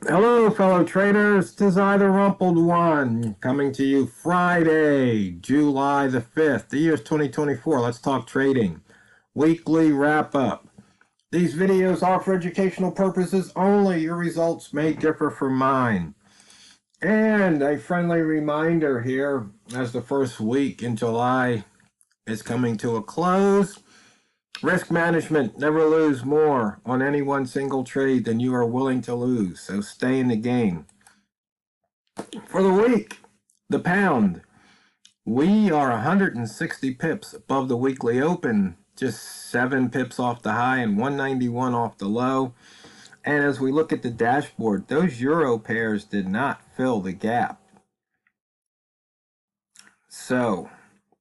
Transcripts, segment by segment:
Hello, fellow traders. 'Tis I, TheRumpledOne, coming to you Friday, July the 5th. The year's 2024. Let's talk trading. Weekly wrap-up. These videos are for educational purposes only. Your results may differ from mine. And a friendly reminder here, as the first week in July is coming to a close. Risk management, never lose more on any one single trade than you are willing to lose. So stay in the game. For the week, the pound. We are 160 pips above the weekly open, just 7 pips off the high and 191 off the low. And as we look at the dashboard, those euro pairs did not fill the gap. So,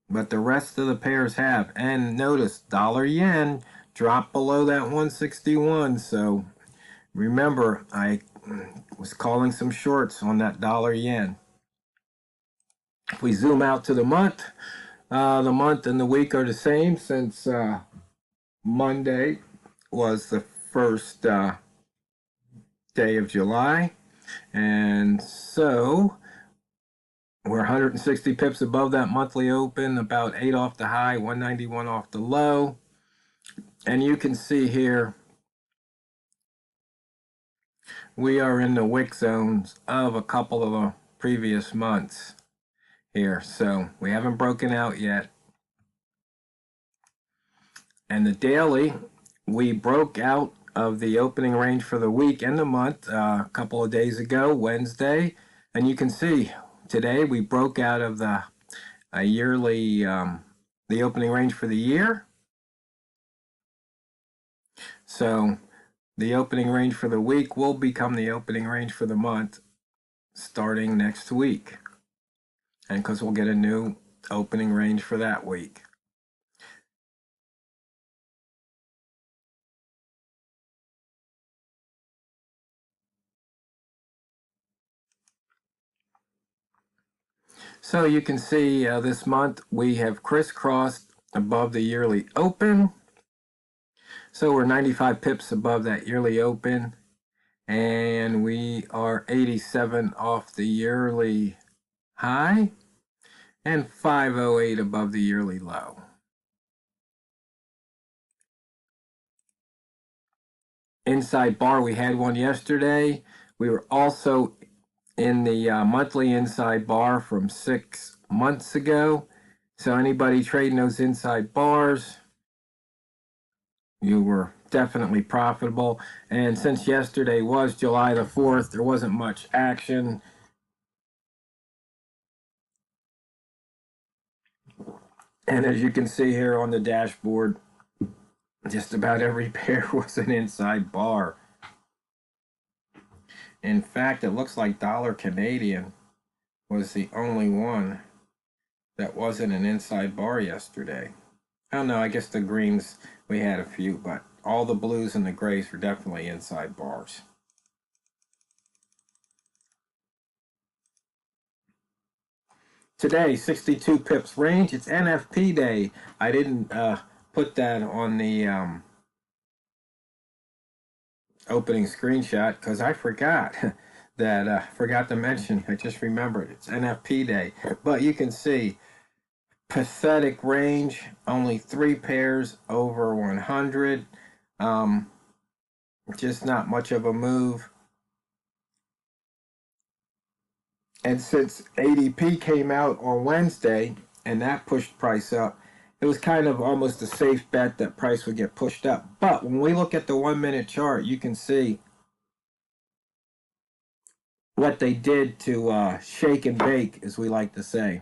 but the rest of the pairs have. And notice dollar yen dropped below that 161. So remember, I was calling some shorts on that dollar yen. If we zoom out to the month and the week are the same, since Monday was the first day of July. And so we're 160 pips above that monthly open, about 8 off the high, 191 off the low. And you can see here, we are in the wick zones of a couple of the previous months here. So we haven't broken out yet. And the daily, we broke out of the opening range for the week and the month a couple of days ago, Wednesday. And you can see today we broke out of the yearly, the opening range for the year. So the opening range for the week will become the opening range for the month starting next week. And because we'll get a new opening range for that week. So you can see this month we have crisscrossed above the yearly open. So we're 95 pips above that yearly open. And we are 87 off the yearly high and 508 above the yearly low. Inside bar, we had one yesterday. We were also in the monthly inside bar from 6 months ago. So anybody trading those inside bars, you were definitely profitable. And since yesterday was July the 4th, there wasn't much action. And as you can see here on the dashboard, just about every pair was an inside bar. In fact, it looks like dollar Canadian was the only one that wasn't an inside bar yesterday. I don't know, I guess the greens, we had a few, but all the blues and the grays were definitely inside bars. Today, 62 pips range. It's NFP day. I didn't put that on the opening screenshot because I forgot that, forgot to mention. I just remembered it's NFP day. But you can see pathetic range, only 3 pairs over 100. Just not much of a move. And since ADP came out on Wednesday and that pushed price up, it was kind of almost a safe bet that price would get pushed up. But when we look at the 1-minute chart, you can see what they did to shake and bake, as we like to say.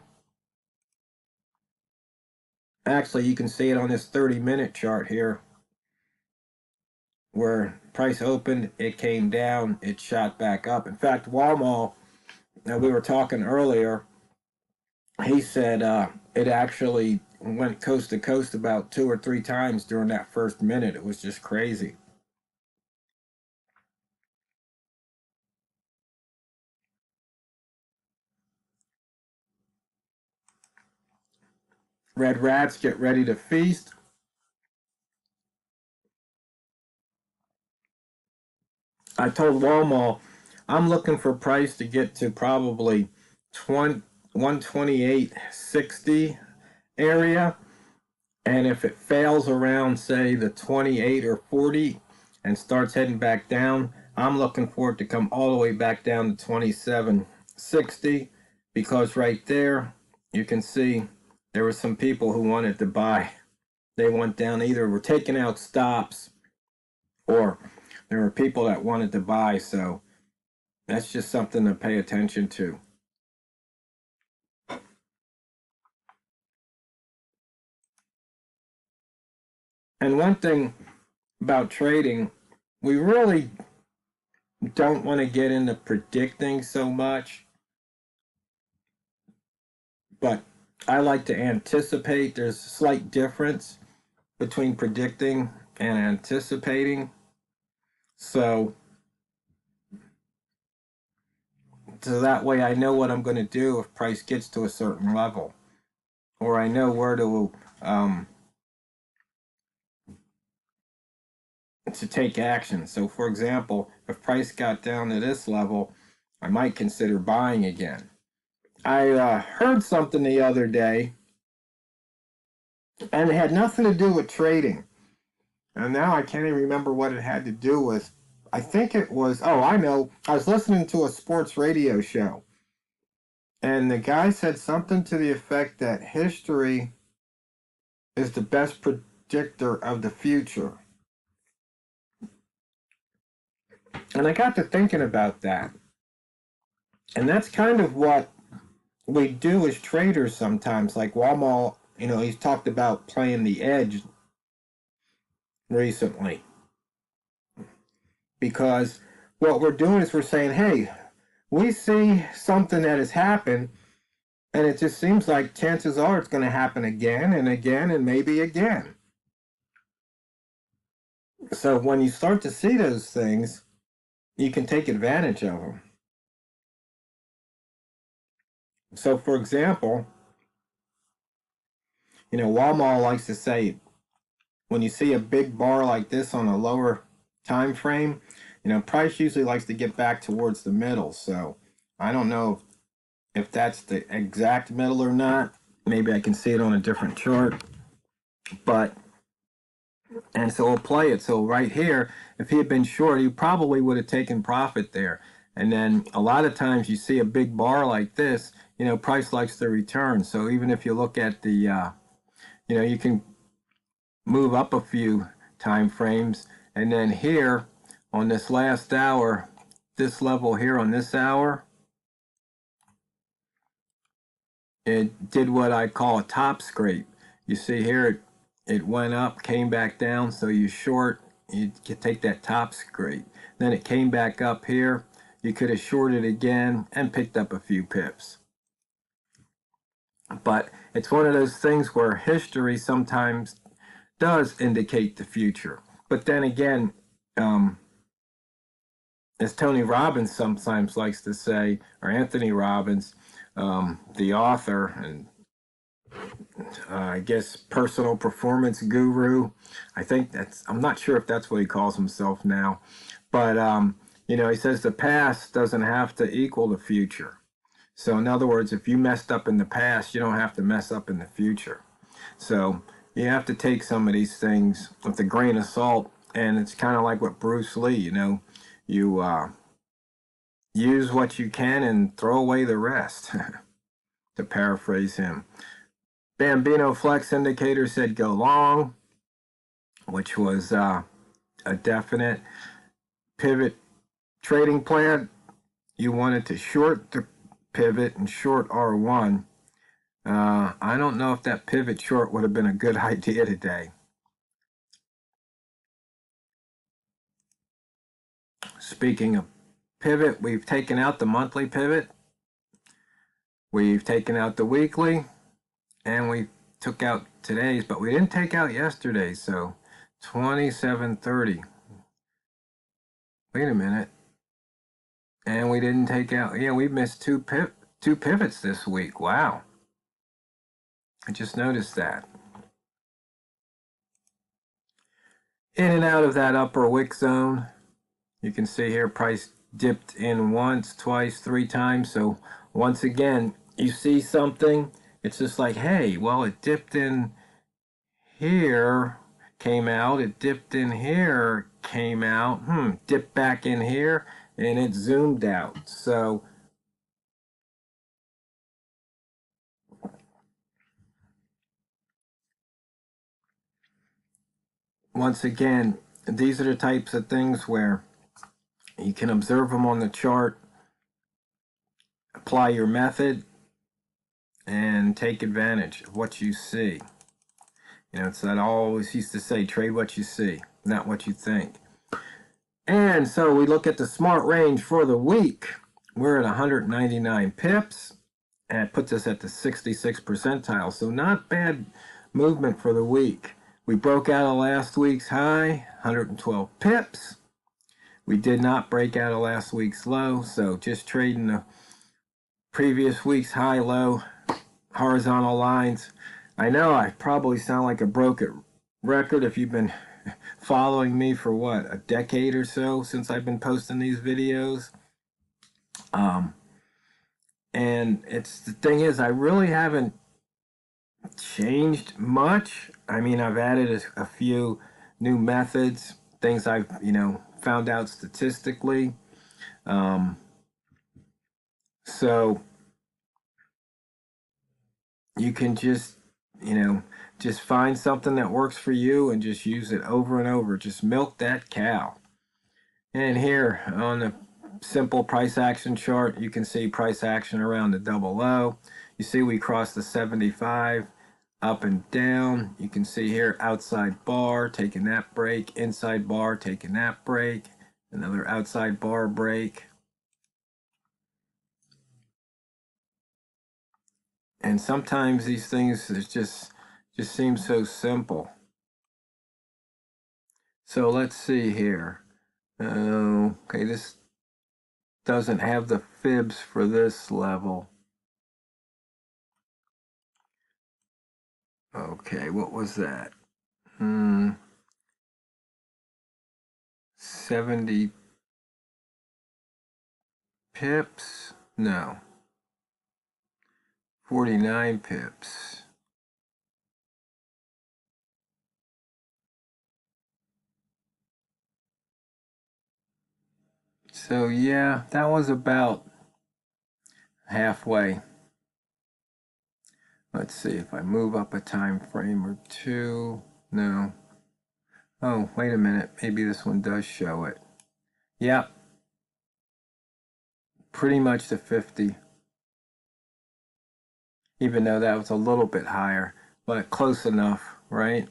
Actually, you can see it on this 30-minute chart here, where price opened, it came down, it shot back up. In fact, Walmart, we were talking earlier, he said it actually went coast to coast about 2 or 3 times during that first minute. It was just crazy. Red rats, get ready to feast. I told Walmart I'm looking for price to get to probably 128.60 area. And if it fails around, say, the 28 or 40 and starts heading back down, I'm looking for it to come all the way back down to 27.60, because right there, you can see there were some people who wanted to buy. They went down, either were taking out stops, or there were people that wanted to buy. So that's just something to pay attention to. And one thing about trading, we really don't want to get into predicting so much, but I like to anticipate. There's a slight difference between predicting and anticipating. So that way I know what I'm going to do if price gets to a certain level, or I know where to take action. So for example, if price got down to this level, I might consider buying again. I heard something the other day, and it had nothing to do with trading. And now I can't even remember what it had to do with. I think it was, oh, I know. I was listening to a sports radio show, and the guy said something to the effect that history is the best predictor of the future. And I got to thinking about that. And that's kind of what we do as traders sometimes. Like Walmart, he's talked about playing the edge recently. Because what we're doing is we're saying, hey, we see something that has happened, and it just seems like chances are it's going to happen again and again and maybe again. So when you start to see those things, you can take advantage of them. So for example, Walmart likes to say, when you see a big bar like this on a lower time frame, price usually likes to get back towards the middle. So I don't know if that's the exact middle or not. Maybe I can see it on a different chart. And so we'll play it. So right here, if he had been short, he probably would have taken profit there. And then a lot of times you see a big bar like this, price likes to return. So even if you look at the, you can move up a few time frames. And then here on this last hour, this level here on this hour, it did what I call a top scrape. You see here, it went up, came back down, so you short, you can take that top scrape. Then it came back up here, you could have shorted again and picked up a few pips. But it's one of those things where history sometimes does indicate the future. But then again, as Tony Robbins sometimes likes to say, or Anthony Robbins, the author and I guess personal performance guru. I'm not sure if that's what he calls himself now, but he says the past doesn't have to equal the future. So in other words, if you messed up in the past, you don't have to mess up in the future. So you have to take some of these things with a grain of salt, and it's kind of like what Bruce Lee, you use what you can and throw away the rest, to paraphrase him. Bambino Flex indicator said go long, which was a definite pivot trading plan. You wanted to short the pivot and short R1. I don't know if that pivot short would have been a good idea today. Speaking of pivot, we've taken out the monthly pivot. We've taken out the weekly. And we took out today's, but we didn't take out yesterday's. So 27.30. Wait a minute. And we didn't take out, we missed two pivots this week. Wow. I just noticed that. In and out of that upper wick zone. You can see here price dipped in once, twice, 3 times. So once again, you see something, it's just like, hey, well, it dipped in here, came out, it dipped in here, came out, dipped back in here, and it zoomed out. So once again, these are the types of things where you can observe them on the chart, apply your method, and take advantage of what you see. You know, it's that I always used to say, trade what you see, not what you think. And so we look at the smart range for the week. We're at 199 pips, and it puts us at the 66th percentile. So not bad movement for the week. We broke out of last week's high, 112 pips. We did not break out of last week's low, so just trading the previous week's high, low, horizontal lines. I know I probably sound like a broken record if you've been following me for what, a decade or so since I've been posting these videos. And the thing is, I really haven't changed much. I mean, I've added a few new methods, things I've, found out statistically. So you can just, just find something that works for you and just use it over and over. Just milk that cow. And here on the simple price action chart, you can see price action around the double low. You see we crossed the 75 up and down. You can see here outside bar taking that break, inside bar taking that break, another outside bar break. And sometimes these things just seem so simple. So let's see here. Okay, this doesn't have the fibs for this level. Okay, what was that? 70 pips? No. 49 pips. So yeah, that was about halfway. Let's see if I move up a time frame or two. No. Oh, wait a minute. Maybe this one does show it. Yeah. Pretty much to 50. Even though that was a little bit higher, but close enough, right?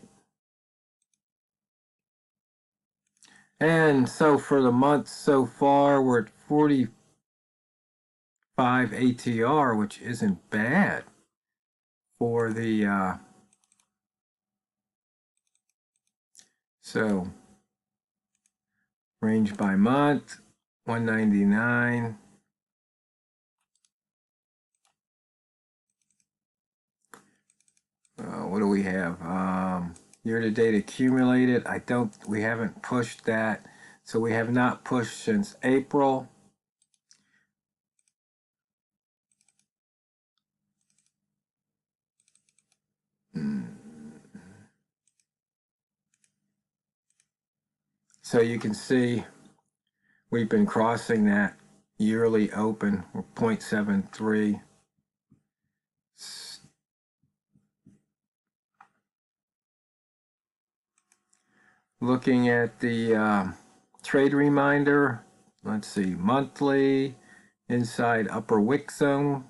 And so for the month so far, we're at 45 ATR, which isn't bad for the so range by month, 199. What do we have? Year-to-date accumulated. We haven't pushed that. So we have not pushed since April. So you can see we've been crossing that yearly open. We're 0.73. Looking at the trade reminder, let's see, monthly, inside upper wick zone,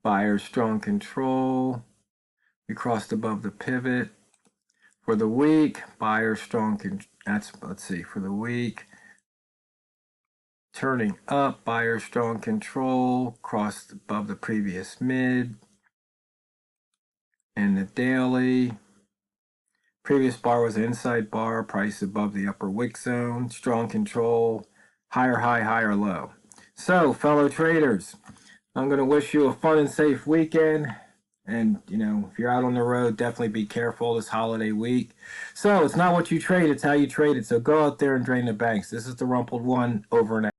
buyer strong control, we crossed above the pivot. For the week, buyer strong, let's see, for the week, turning up, buyer strong control, crossed above the previous mid, and the daily, previous bar was an inside bar, price above the upper wick zone, strong control, higher high, higher low. So, fellow traders, I'm going to wish you a fun and safe weekend. And, you know, if you're out on the road, definitely be careful this holiday week. So it's not what you trade, it's how you trade it. So go out there and drain the banks. This is the Rumpled One, over and out.